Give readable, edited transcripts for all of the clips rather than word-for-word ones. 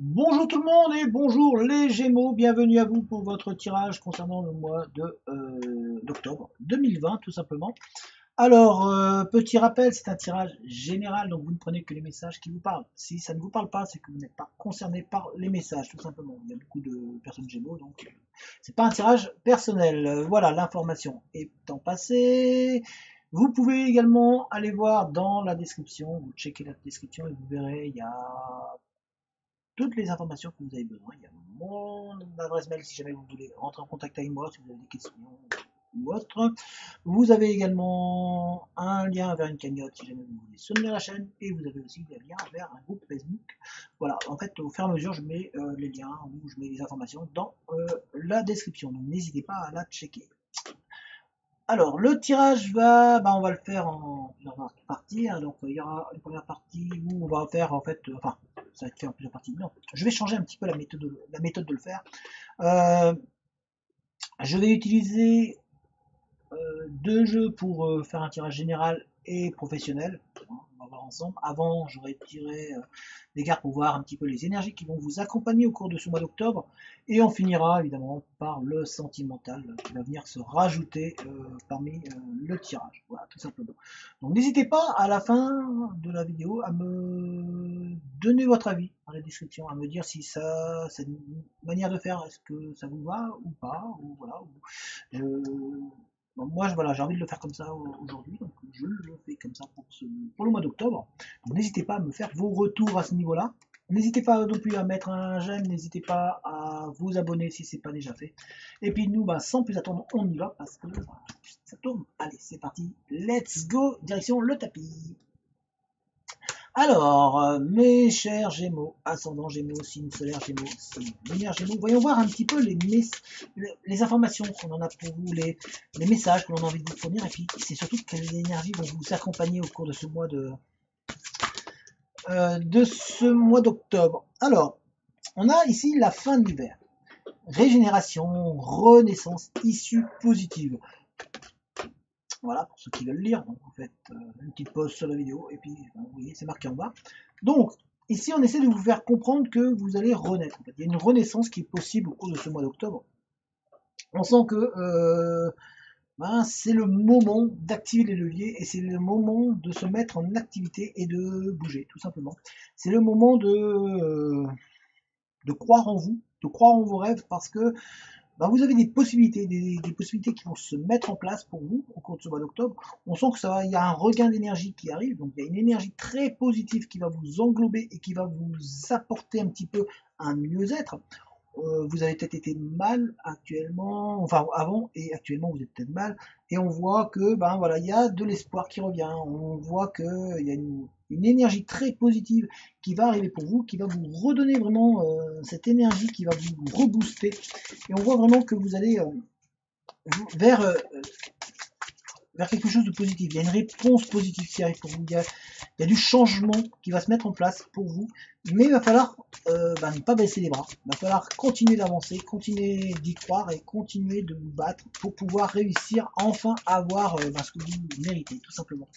Bonjour tout le monde et bonjour les Gémeaux, bienvenue à vous pour votre tirage concernant le mois d'octobre 2020 tout simplement. Alors, petit rappel, c'est un tirage général, donc vous ne prenez que les messages qui vous parlent. Si ça ne vous parle pas, c'est que vous n'êtes pas concerné par les messages tout simplement. Il y a beaucoup de personnes Gémeaux, donc c'est pas un tirage personnel. Voilà, l'information étant passée. Vous pouvez également aller voir dans la description, vous checkez la description et vous verrez, il y a toutes les informations que vous avez besoin. Il y a mon adresse mail si jamais vous voulez rentrer en contact avec moi, si vous avez des questions ou autre. Vous avez également un lien vers une cagnotte si jamais vous voulez soutenir la chaîne, et vous avez aussi des liens vers un groupe Facebook. Voilà, en fait, au fur et à mesure, je mets les liens ou je mets les informations dans la description, donc n'hésitez pas à la checker. Alors, le tirage on va le faire en plusieurs parties. Donc, il y aura une première partie où on va faire, en fait, enfin, ça va être fait en plusieurs parties. Non, je vais changer un petit peu la méthode de le faire. Euh, je vais utiliser deux jeux pour faire un tirage général et professionnel. On va voir ensemble. Avant, j'aurais tiré des cartes pour voir un petit peu les énergies qui vont vous accompagner au cours de ce mois d'octobre. Et on finira évidemment par le sentimental qui va venir se rajouter parmi le tirage. Voilà, tout simplement. Donc n'hésitez pas à la fin de la vidéo à me donner votre avis dans la description, à me dire si ça, cette manière de faire, est-ce que ça vous va ou pas, ou voilà. Je, Bon, moi, voilà, j'ai envie de le faire comme ça aujourd'hui, donc je le fais comme ça pour le mois d'octobre. N'hésitez pas à me faire vos retours à ce niveau-là. N'hésitez pas non plus à mettre un j'aime, n'hésitez pas à vous abonner si ce n'est pas déjà fait. Et puis nous, sans plus attendre, on y va parce que ça tourne. Allez, c'est parti, let's go, direction le tapis. Alors, mes chers Gémeaux, ascendant Gémeaux, signe solaire Gémeaux, signe lunaire Gémeaux, voyons voir un petit peu les informations qu'on en a pour vous, les messages que l'on a envie de vous fournir, et puis c'est surtout quelles énergies vont vous accompagner au cours de ce mois d'octobre. Alors, on a ici la fin de l'hiver, régénération, renaissance, issue positive. Voilà, pour ceux qui veulent lire, donc vous faites une petite pause sur la vidéo, et puis vous voyez, c'est marqué en bas. Donc, ici, on essaie de vous faire comprendre que vous allez renaître. En fait. Il y a une renaissance qui est possible au cours de ce mois d'octobre. On sent que c'est le moment d'activer les leviers, et c'est le moment de se mettre en activité et de bouger, tout simplement. C'est le moment de croire en vous, de croire en vos rêves, parce que vous avez des possibilités, des possibilités qui vont se mettre en place pour vous au cours de ce mois d'octobre. On sent que il y a un regain d'énergie qui arrive, donc il y a une énergie très positive qui va vous englober et qui va vous apporter un petit peu un mieux-être. Vous avez peut-être été mal actuellement, enfin avant, et actuellement vous êtes peut-être mal, et on voit que voilà, il y a de l'espoir qui revient, on voit que il y a une énergie très positive qui va arriver pour vous, qui va vous redonner vraiment cette énergie qui va vous rebooster, et on voit vraiment que vous allez vers quelque chose de positif. Il y a une réponse positive qui arrive pour vous. Il y a du changement qui va se mettre en place pour vous. Mais il va falloir ne pas baisser les bras. Il va falloir continuer d'avancer, continuer d'y croire et continuer de vous battre pour pouvoir réussir enfin à avoir ce que vous méritez, tout simplement.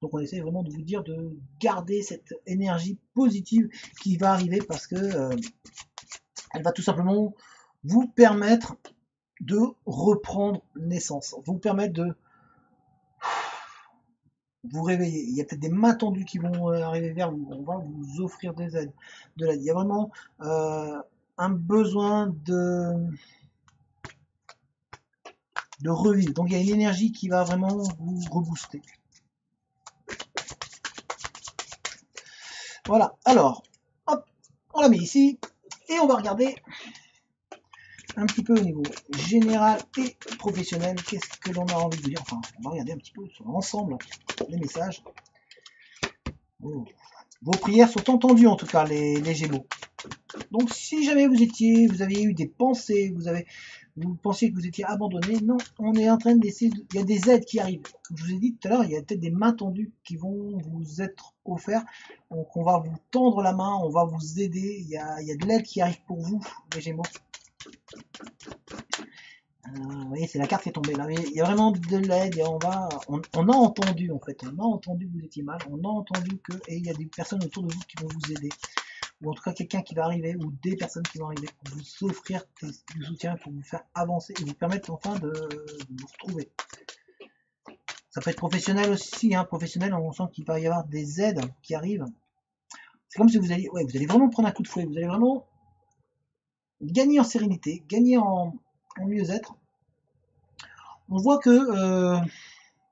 Donc on essaie vraiment de vous dire de garder cette énergie positive qui va arriver parce que elle va tout simplement vous permettre de reprendre naissance, vous permettre de vous réveiller. Il y a peut-être des mains tendues qui vont arriver vers vous. On va vous offrir des aides, de l'aide. Il y a vraiment un besoin de revivre. Donc il y a une énergie qui va vraiment vous rebooster. Voilà. Alors, hop, on la met ici et on va regarder un petit peu au niveau général et professionnel. Qu'est-ce que l'on a envie de dire? Enfin, on va regarder un petit peu sur l'ensemble des messages. Oh. Vos prières sont entendues en tout cas, les Gémeaux. Donc si jamais vous aviez eu des pensées, vous pensiez que vous étiez abandonné, non, on est en train d'essayer, il y a des aides qui arrivent. Comme je vous ai dit tout à l'heure, il y a peut-être des mains tendues qui vont vous être offertes. Donc on va vous tendre la main, on va vous aider, il y a de l'aide qui arrive pour vous, les Gémeaux. Vous voyez, c'est la carte qui est tombée là. Mais il y a vraiment de l'aide et on a entendu en fait, on a entendu que vous étiez mal, on a entendu que, et il y a des personnes autour de vous qui vont vous aider. ou en tout cas quelqu'un qui va arriver, ou des personnes qui vont arriver pour vous offrir du soutien, pour vous faire avancer et vous permettre enfin de vous retrouver. Ça peut être professionnel aussi, hein. Professionnel, on sent qu'il va y avoir des aides qui arrivent. C'est comme si vous allez, ouais, vous allez vraiment prendre un coup de fouet, vous allez vraiment gagner en sérénité, gagner en mieux-être. On voit que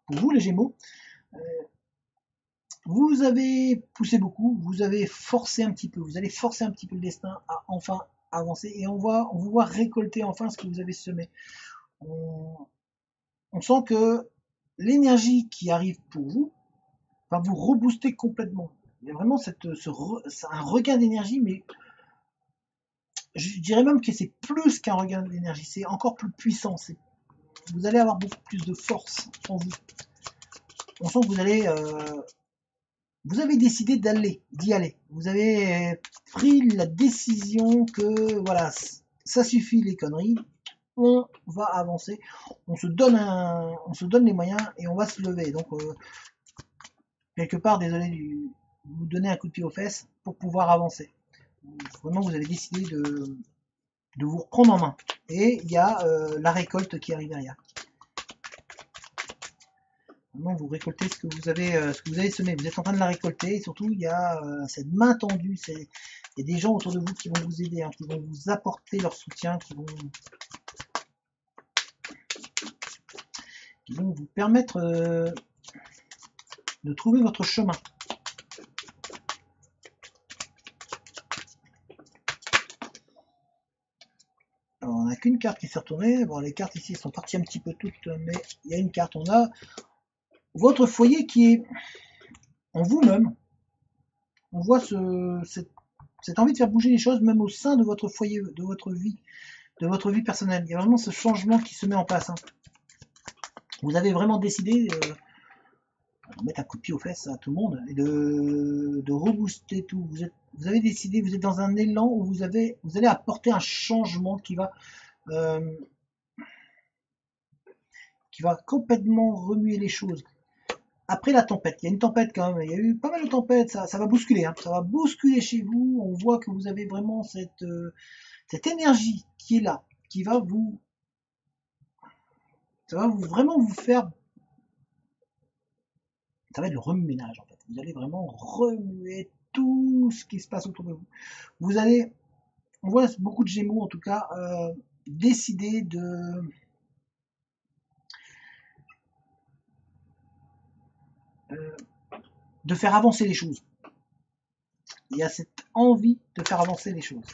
pour vous les Gémeaux, vous avez poussé beaucoup, vous avez forcé un petit peu, vous allez forcer un petit peu le destin à enfin avancer et on vous voit récolter enfin ce que vous avez semé. On sent que l'énergie qui arrive pour vous va vous rebooster complètement. Il y a vraiment un regain d'énergie, mais je dirais même que c'est plus qu'un regain d'énergie, c'est encore plus puissant. Vous allez avoir beaucoup plus de force en vous. On sent que vous avez décidé d'y aller. Vous avez pris la décision que voilà, ça suffit les conneries. On va avancer. On se donne les moyens et on va se lever. Donc quelque part, désolé de vous donner un coup de pied aux fesses pour pouvoir avancer. Vraiment, vous avez décidé de vous reprendre en main. Et il y a la récolte qui arrive derrière. Vraiment, vous récoltez ce que vous avez semé. Vous êtes en train de la récolter. Et surtout, il y a cette main tendue. Il y a des gens autour de vous qui vont vous aider, hein, qui vont vous apporter leur soutien, qui vont vous permettre de trouver votre chemin. Alors, on n'a qu'une carte qui s'est retournée. Bon, les cartes ici sont parties un petit peu toutes, mais il y a une carte. On a votre foyer qui est en vous-même. On voit cette envie de faire bouger les choses, même au sein de votre foyer, de votre vie personnelle. Il y a vraiment ce changement qui se met en place. Hein. Vous avez vraiment décidé de mettre un coup de pied aux fesses à tout le monde et de rebooster tout. Vous avez décidé, vous êtes dans un élan où vous allez apporter un changement euh, qui va complètement remuer les choses. Après la tempête, il y a une tempête quand même, il y a eu pas mal de tempêtes, ça va bousculer, hein. Ça va bousculer chez vous, on voit que vous avez vraiment cette énergie qui est là, ça va vraiment vous faire, ça va être le remue-ménage en fait, vous allez vraiment remuer tout ce qui se passe autour de vous. On voit beaucoup de Gémeaux en tout cas, décider de faire avancer les choses. Il y a cette envie de faire avancer les choses.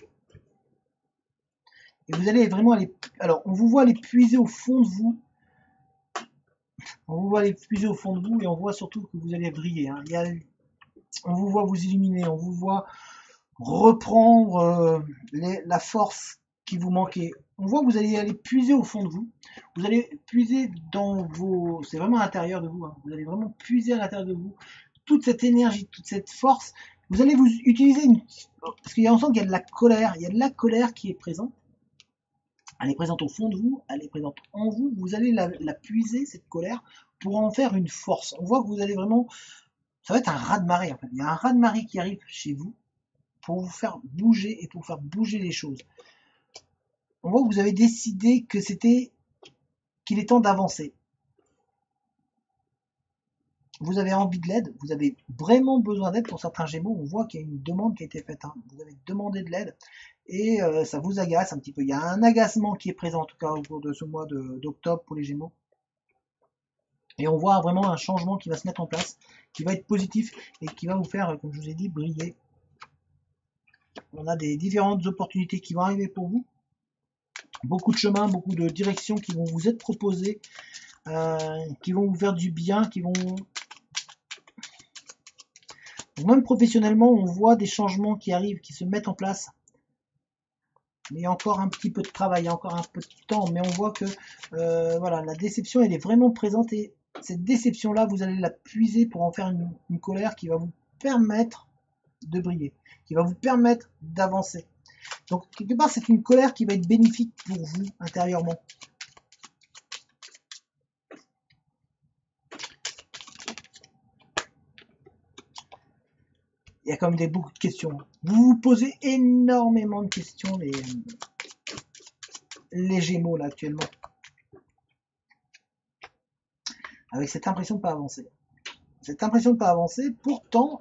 Et vous allez vraiment alors on vous voit aller puiser au fond de vous. On vous voit aller puiser au fond de vous et on voit surtout que vous allez briller. Hein. On vous voit vous illuminer, on vous voit reprendre la force qui vous manquait. On voit que vous allez aller puiser au fond de vous. Vous allez puiser dans vos... C'est vraiment à l'intérieur de vous. Hein. Vous allez vraiment puiser à l'intérieur de vous toute cette énergie, toute cette force. Vous allez vous utiliser parce qu'il y a ensemble qu'il y a de la colère. Il y a de la colère qui est présente. Elle est présente au fond de vous, elle est présente en vous. Vous allez la puiser, cette colère, pour en faire une force. On voit que vous allez vraiment... Ça va être un raz-de-marée en fait. Il y a un raz-de-marée qui arrive chez vous pour vous faire bouger et pour faire bouger les choses. On voit que vous avez décidé qu'il est temps d'avancer. Vous avez envie de l'aide, vous avez vraiment besoin d'aide pour certains Gémeaux. On voit qu'il y a une demande qui a été faite. Hein. Vous avez demandé de l'aide et ça vous agace un petit peu. Il y a un agacement qui est présent en tout cas au cours de ce mois d'octobre pour les Gémeaux. Et on voit vraiment un changement qui va se mettre en place, qui va être positif et qui va vous faire, comme je vous ai dit, briller. On a des différentes opportunités qui vont arriver pour vous. Beaucoup de chemins, beaucoup de directions qui vont vous être proposées, qui vont vous faire du bien, même professionnellement, on voit des changements qui arrivent, qui se mettent en place. Mais il y a encore un petit peu de travail, il y a encore un peu de temps, mais on voit que voilà, la déception, elle est vraiment présente et cette déception-là, vous allez la puiser pour en faire une colère qui va vous permettre de briller, qui va vous permettre d'avancer. Donc, quelque part, c'est une colère qui va être bénéfique pour vous intérieurement. il y a quand même beaucoup de questions. Vous vous posez énormément de questions, les Gémeaux, là, actuellement. Avec cette impression de ne pas avancer. Cette impression de ne pas avancer, pourtant,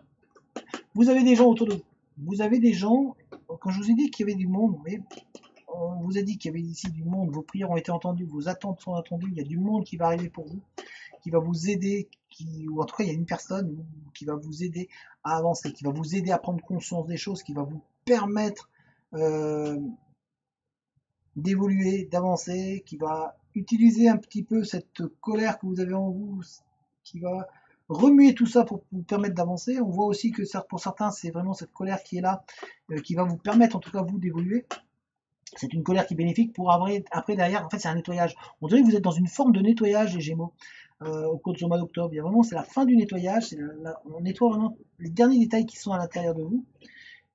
vous avez des gens autour de vous. Vous avez des gens, quand je vous ai dit qu'il y avait du monde, mais on vous a dit qu'il y avait ici du monde, vos prières ont été entendues, vos attentes sont entendues, il y a du monde qui va arriver pour vous, qui va vous aider, ou en tout cas il y a une personne qui va vous aider à avancer, qui va vous aider à prendre conscience des choses, qui va vous permettre d'évoluer, d'avancer, qui va utiliser un petit peu cette colère que vous avez en vous, qui va remuer tout ça pour vous permettre d'avancer. On voit aussi que pour certains, c'est vraiment cette colère qui est là, qui va vous permettre en tout cas vous d'évoluer. C'est une colère qui est bénéfique pour après derrière, en fait c'est un nettoyage. On dirait que vous êtes dans une forme de nettoyage les Gémeaux au cours de ce mois d'octobre. Il y a vraiment, c'est la fin du nettoyage, on nettoie vraiment les derniers détails qui sont à l'intérieur de vous.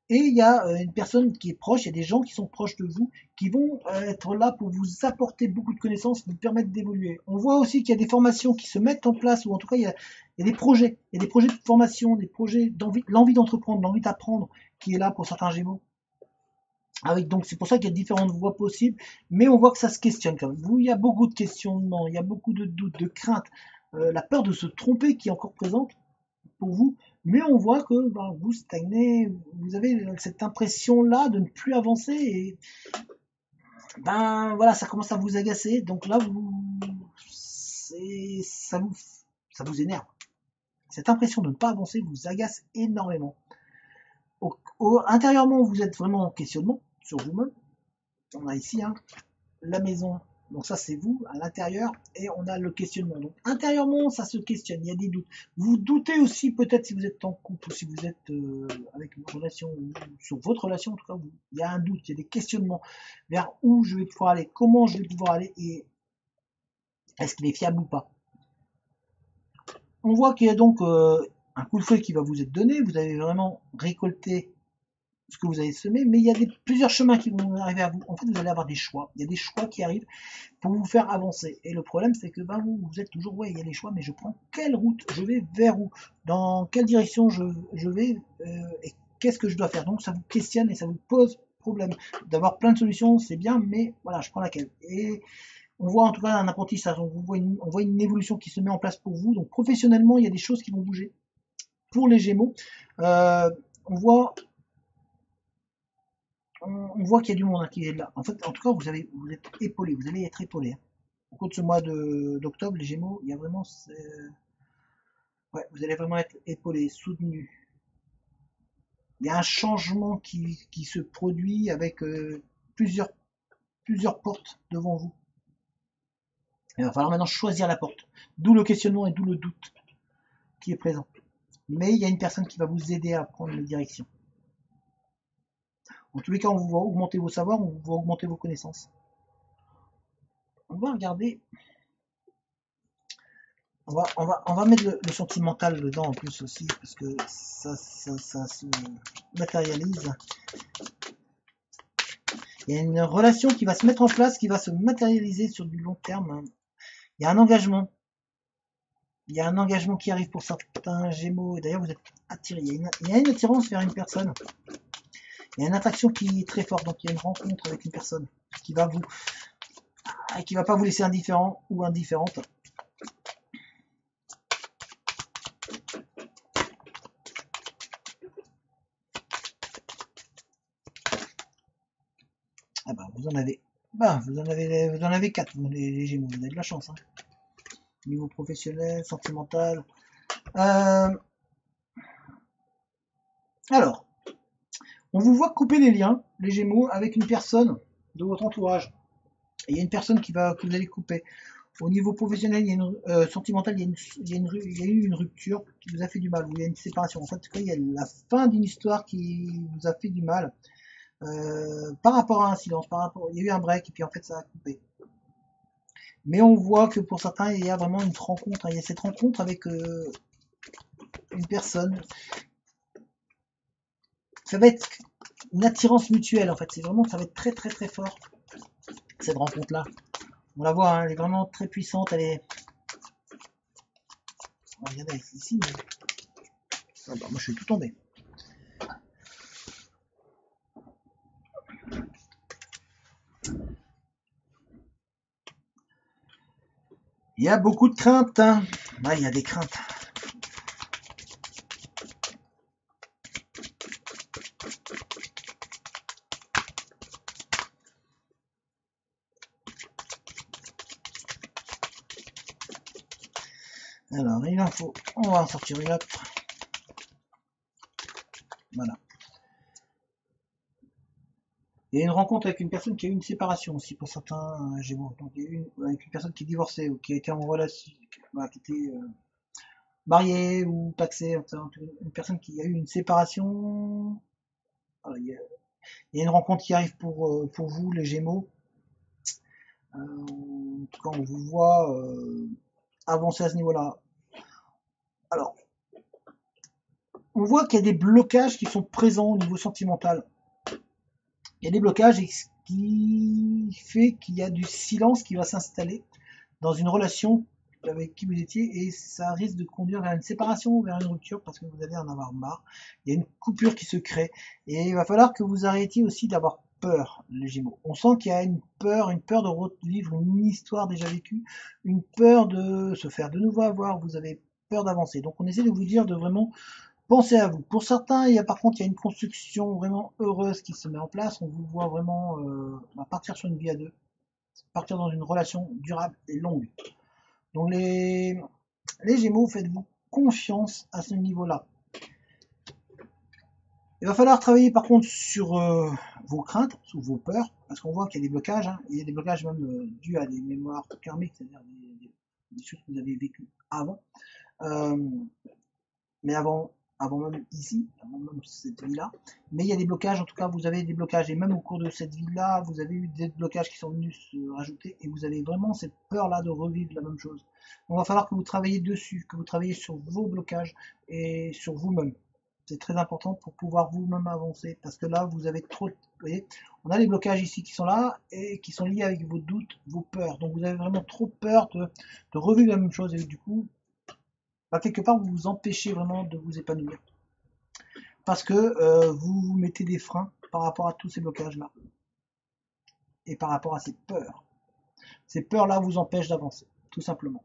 Et il y a une personne qui est proche, il y a des gens qui sont proches de vous, qui vont être là pour vous apporter beaucoup de connaissances, vous permettre d'évoluer. On voit aussi qu'il y a des formations qui se mettent en place, ou en tout cas il y a des projets. Il y a des projets de formation, des projets l'envie d'entreprendre, l'envie d'apprendre, qui est là pour certains Gémeaux. Donc c'est pour ça qu'il y a différentes voies possibles, mais on voit que ça se questionne quand même. Il y a beaucoup de questionnements, il y a beaucoup de doutes, de craintes, la peur de se tromper qui est encore présente pour vous, mais on voit que vous stagnez, vous avez cette impression-là de ne plus avancer, et voilà, ça commence à vous agacer, donc là, ça vous énerve. Cette impression de ne pas avancer vous agace énormément. Intérieurement, vous êtes vraiment en questionnement sur vous-même. On a ici la maison, donc ça c'est vous à l'intérieur, et on a le questionnement. Donc intérieurement, ça se questionne, il y a des doutes. Vous doutez aussi peut-être si vous êtes en couple ou si vous êtes avec une relation, ou sur votre relation en tout cas, il y a un doute, il y a des questionnements vers où je vais pouvoir aller, comment je vais pouvoir aller, et est-ce qu'il est fiable ou pas. On voit qu'il y a donc un coup de fouet qui va vous être donné, vous avez vraiment récolté ce que vous avez semé, mais il y a plusieurs chemins qui vont arriver à vous. En fait, vous allez avoir des choix. Il y a des choix qui arrivent pour vous faire avancer. Et le problème, c'est que vous êtes toujours, il y a les choix, mais je prends quelle route, je vais vers où, dans quelle direction je vais, et qu'est-ce que je dois faire. Donc ça vous questionne et ça vous pose problème. D'avoir plein de solutions, c'est bien, mais voilà, je prends laquelle. Et on voit en tout cas un apprentissage, on voit une évolution qui se met en place pour vous. Donc professionnellement, il y a des choses qui vont bouger. Pour les Gémeaux, on voit qu'il y a du monde qui est là. En fait, en tout cas, vous êtes épaulé, vous allez être épaulé. Au cours de ce mois d'octobre, les Gémeaux, il y a vraiment, vous allez vraiment être épaulé, soutenu. Il y a un changement qui se produit avec plusieurs portes devant vous. Il va falloir maintenant choisir la porte. D'où le questionnement et d'où le doute qui est présent. Mais il y a une personne qui va vous aider à prendre une direction. En tous les cas, on va augmenter vos savoirs, on va augmenter vos connaissances. On va regarder. On va mettre le sentimental dedans en plus aussi, parce que ça se matérialise. Il y a une relation qui va se mettre en place, qui va se matérialiser sur du long terme. Il y a un engagement. Il y a un engagement qui arrive pour certains Gémeaux. Et d'ailleurs, vous êtes attirés. Il y a une attirance vers une personne. Il y a une attraction qui est très forte. Donc, il y a une rencontre avec une personne qui va pas vous laisser indifférent ou indifférente. Ah bah, vous en avez 4, les Gémeaux. Vous avez de la chance. Niveau professionnel, sentimental. Alors, on vous voit couper les liens, les Gémeaux, avec une personne de votre entourage. Et il y a une personne que vous allez couper. Au niveau professionnel, sentimental, il y a eu une rupture qui vous a fait du mal, ou il y a une séparation. En fait, il y a la fin d'une histoire qui vous a fait du mal. Par rapport à un silence, il y a eu un break, et puis en fait, ça a coupé. Mais on voit que pour certains, il y a vraiment une rencontre. Il y a cette rencontre avec une personne. Ça va être une attirance mutuelle, en fait. Ça va être très très très fort, cette rencontre-là. On la voit, elle est vraiment très puissante. Elle est. Regardez ici, mais. Ah bah, moi je suis tout tombé. Il y a beaucoup de craintes, hein. Ah, il y a des craintes. Alors, il en faut. On va en sortir une autre. Voilà. Il y a une rencontre avec une personne qui a eu une séparation aussi pour certains Gémeaux. Donc il y a eu avec une personne qui est divorcée ou qui a été en relation, voilà, qui était mariée ou paxée, enfin, une personne qui a eu une séparation. Voilà, il y a une rencontre qui arrive pour vous, les Gémeaux. En tout cas, on vous voit avancer à ce niveau-là. Alors, on voit qu'il y a des blocages qui sont présents au niveau sentimental. Il y a des blocages ce qui fait qu'il y a du silence qui va s'installer dans une relation avec qui vous étiez et ça risque de conduire vers une séparation ou vers une rupture parce que vous allez en avoir marre. Il y a une coupure qui se crée et il va falloir que vous arrêtiez aussi d'avoir peur, les Gémeaux. On sent qu'il y a une peur de revivre une histoire déjà vécue, une peur de se faire de nouveau avoir, vous avez peur d'avancer. Donc on essaie de vous dire de vraiment penser à vous. Pour certains, par contre, il y a une construction vraiment heureuse qui se met en place. On vous voit vraiment partir sur une vie à deux, partir dans une relation durable et longue. Donc les Gémeaux, faites-vous confiance à ce niveau-là. Il va falloir travailler par contre sur vos craintes, sur vos peurs, parce qu'on voit qu'il y a des blocages. Hein. Il y a des blocages même dus à des mémoires karmiques, c'est-à-dire des choses que vous avez vécues avant. Euh, mais avant même ici, avant même cette vie-là. Mais il y a des blocages, en tout cas, vous avez des blocages. Et même au cours de cette vie-là, vous avez eu des blocages qui sont venus se rajouter. Et vous avez vraiment cette peur-là de revivre la même chose. Donc il va falloir que vous travaillez dessus, que vous travaillez sur vos blocages et sur vous-même. C'est très important pour pouvoir vous-même avancer. Parce que là, vous avez trop... Vous voyez, on a les blocages ici qui sont là et qui sont liés avec vos doutes, vos peurs. Donc vous avez vraiment trop peur de revivre la même chose. Et du coup, quelque part, vous vous empêchez vraiment de vous épanouir. Parce que vous vous mettez des freins par rapport à tous ces blocages-là. Et par rapport à ces peurs. Ces peurs-là vous empêchent d'avancer, tout simplement.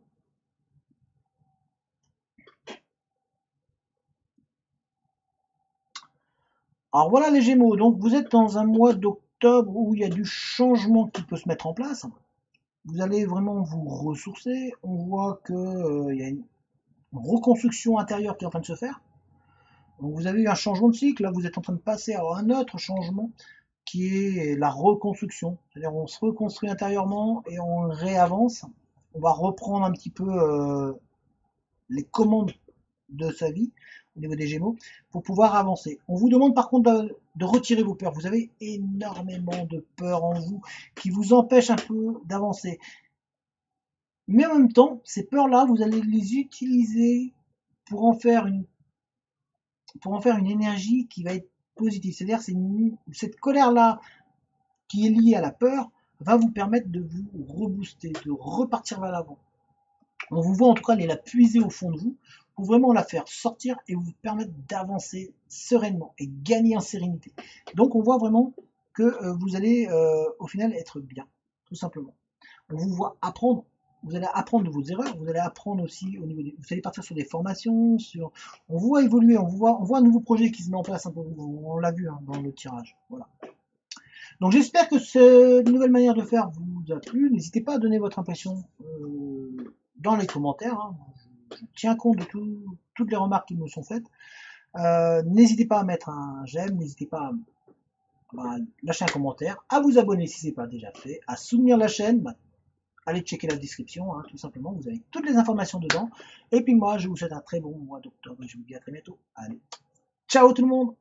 Alors voilà les Gémeaux, donc vous êtes dans un mois d'octobre où il y a du changement qui peut se mettre en place. Vous allez vraiment vous ressourcer. On voit qu'il y a une reconstruction intérieure qui est en train de se faire. Donc vous avez eu un changement de cycle, là vous êtes en train de passer à un autre changement qui est la reconstruction. C'est-à-dire on se reconstruit intérieurement et on réavance. On va reprendre un petit peu les commandes de sa vie au niveau des Gémeaux pour pouvoir avancer. On vous demande par contre de retirer vos peurs. Vous avez énormément de peurs en vous qui vous empêchent un peu d'avancer. Mais en même temps, ces peurs-là, vous allez les utiliser pour en faire une énergie qui va être positive. C'est-à-dire cette colère-là qui est liée à la peur va vous permettre de vous rebooster, de repartir vers l'avant. On vous voit en tout cas aller la puiser au fond de vous pour vraiment la faire sortir et vous permettre d'avancer sereinement et gagner en sérénité. Donc on voit vraiment que vous allez au final être bien, tout simplement. On vous voit apprendre, vous allez apprendre de vos erreurs, vous allez apprendre aussi au niveau vous allez partir sur des formations, on vous voit évoluer, on voit un nouveau projet qui se met en place un peu, on l'a vu hein, dans le tirage. Voilà. Donc j'espère que cette nouvelle manière de faire vous a plu. N'hésitez pas à donner votre impression dans les commentaires. Hein. Je tiens compte de toutes les remarques qui me sont faites. N'hésitez pas à mettre un j'aime, n'hésitez pas à lâcher un commentaire, à vous abonner si ce n'est pas déjà fait, à soutenir la chaîne. Allez checker la description, hein, tout simplement. Vous avez toutes les informations dedans. Et puis moi, je vous souhaite un très bon mois d'octobre et je vous dis à très bientôt. Allez, ciao tout le monde!